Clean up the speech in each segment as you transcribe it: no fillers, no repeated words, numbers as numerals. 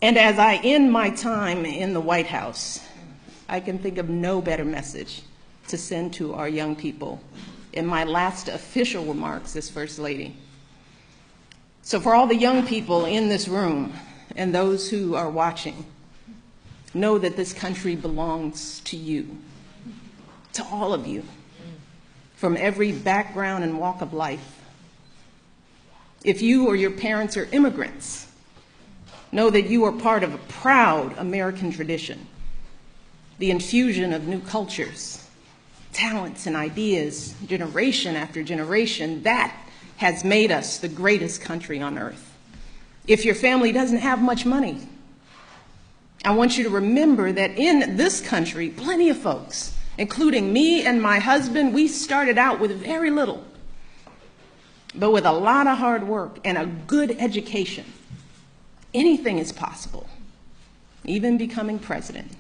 And as I end my time in the White House, I can think of no better message to send to our young people in my last official remarks as First Lady. So for all the young people in this room and those who are watching, know that this country belongs to you, to all of you, from every background and walk of life. If you or your parents are immigrants, know that you are part of a proud American tradition, the infusion of new cultures, talents and ideas, generation after generation, that has made us the greatest country on earth. If your family doesn't have much money, I want you to remember that in this country, plenty of folks, including me and my husband, we started out with very little, but with a lot of hard work and a good education, anything is possible, even becoming president.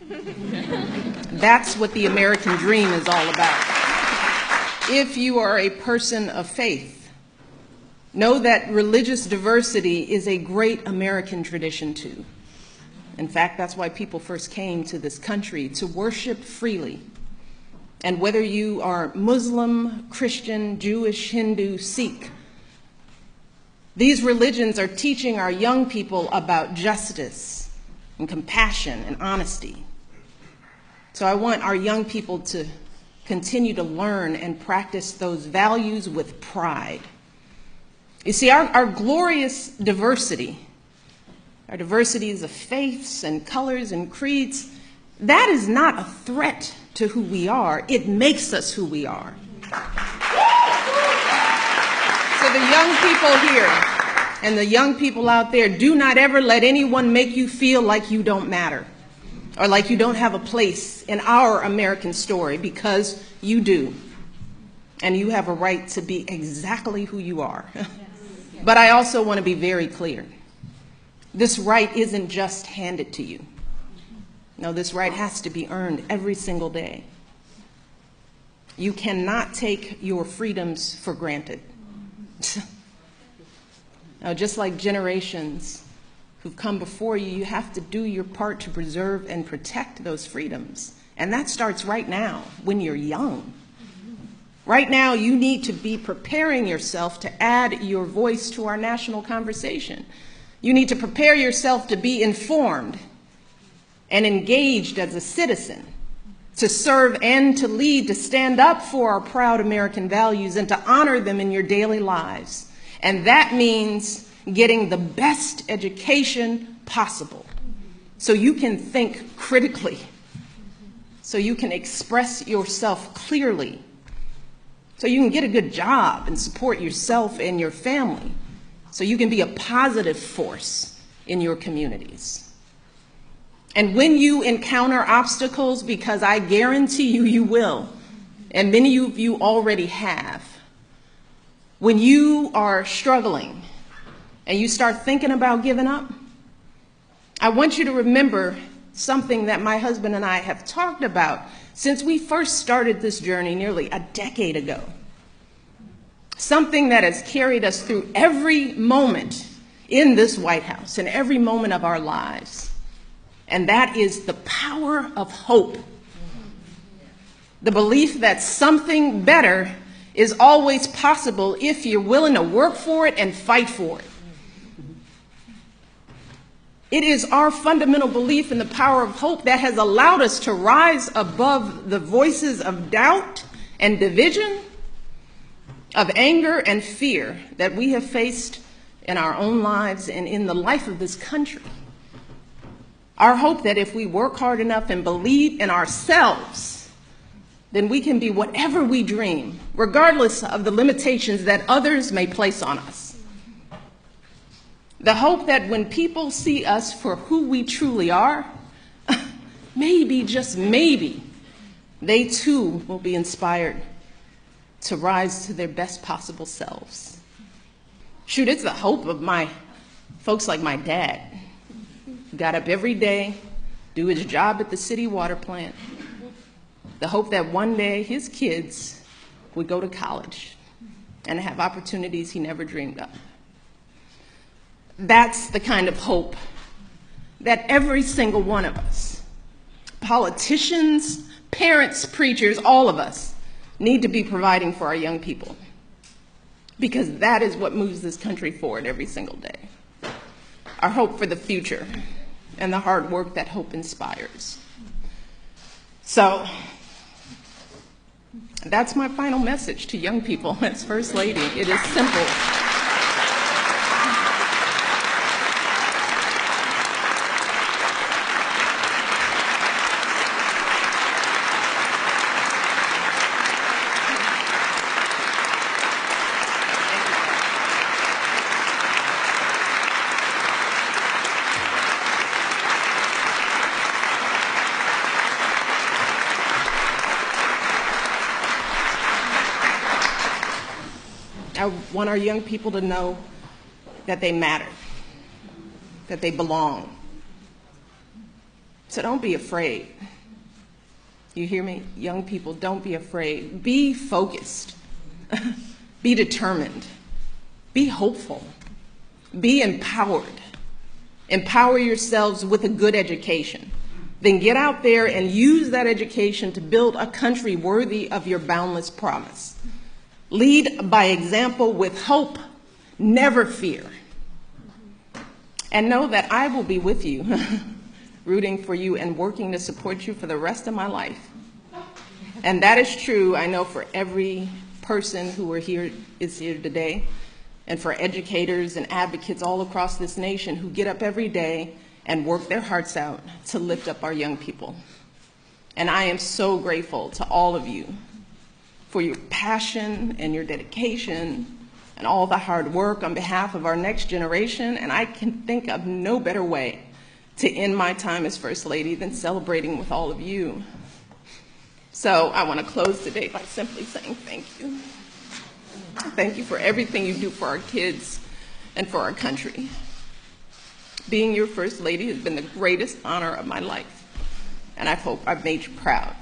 That's what the American dream is all about. If you are a person of faith, know that religious diversity is a great American tradition too. In fact, that's why people first came to this country, to worship freely. And whether you are Muslim, Christian, Jewish, Hindu, Sikh, these religions are teaching our young people about justice and compassion and honesty. So I want our young people to continue to learn and practice those values with pride. You see, our glorious diversity, our diversities of faiths and colors and creeds, that is not a threat to who we are. It makes us who we are. So the young people here and the young people out there, do not ever let anyone make you feel like you don't matter or like you don't have a place in our American story, because you do. And you have a right to be exactly who you are. But I also want to be very clear. This right isn't just handed to you. No, this right has to be earned every single day. You cannot take your freedoms for granted. Now, just like generations who've come before you, you have to do your part to preserve and protect those freedoms. And that starts right now, when you're young. Right now, you need to be preparing yourself to add your voice to our national conversation. You need to prepare yourself to be informed and engaged as a citizen, to serve and to lead, to stand up for our proud American values and to honor them in your daily lives. And that means getting the best education possible so you can think critically, so you can express yourself clearly, so you can get a good job and support yourself and your family, so you can be a positive force in your communities. And when you encounter obstacles, because I guarantee you, you will, and many of you already have, when you are struggling and you start thinking about giving up, I want you to remember something that my husband and I have talked about since we first started this journey nearly a decade ago. Something that has carried us through every moment in this White House and every moment of our lives. And that is the power of hope. The belief that something better is always possible if you're willing to work for it and fight for it. It is our fundamental belief in the power of hope that has allowed us to rise above the voices of doubt and division, of anger and fear that we have faced in our own lives and in the life of this country. Our hope that if we work hard enough and believe in ourselves, then we can be whatever we dream, regardless of the limitations that others may place on us. The hope that when people see us for who we truly are, maybe, just maybe, they too will be inspired to rise to their best possible selves. Shoot, it's the hope of my folks like my dad. Got up every day, do his job at the city water plant. The hope that one day his kids would go to college and have opportunities he never dreamed of. That's the kind of hope that every single one of us, politicians, parents, preachers, all of us, need to be providing for our young people, because that is what moves this country forward every single day. Our hope for the future and the hard work that hope inspires. So that's my final message to young people as First Lady. It is simple. I want our young people to know that they matter, that they belong. So don't be afraid. You hear me? Young people, don't be afraid. Be focused. Be determined. Be hopeful. Be empowered. Empower yourselves with a good education. Then get out there and use that education to build a country worthy of your boundless promise. Lead by example with hope, never fear. And know that I will be with you, rooting for you and working to support you for the rest of my life. And that is true, I know, for every person who is here today, and for educators and advocates all across this nation who get up every day and work their hearts out to lift up our young people. And I am so grateful to all of you for your passion and your dedication and all the hard work on behalf of our next generation. And I can think of no better way to end my time as First Lady than celebrating with all of you. So I want to close today by simply saying thank you. Thank you for everything you do for our kids and for our country. Being your First Lady has been the greatest honor of my life, and I hope I've made you proud.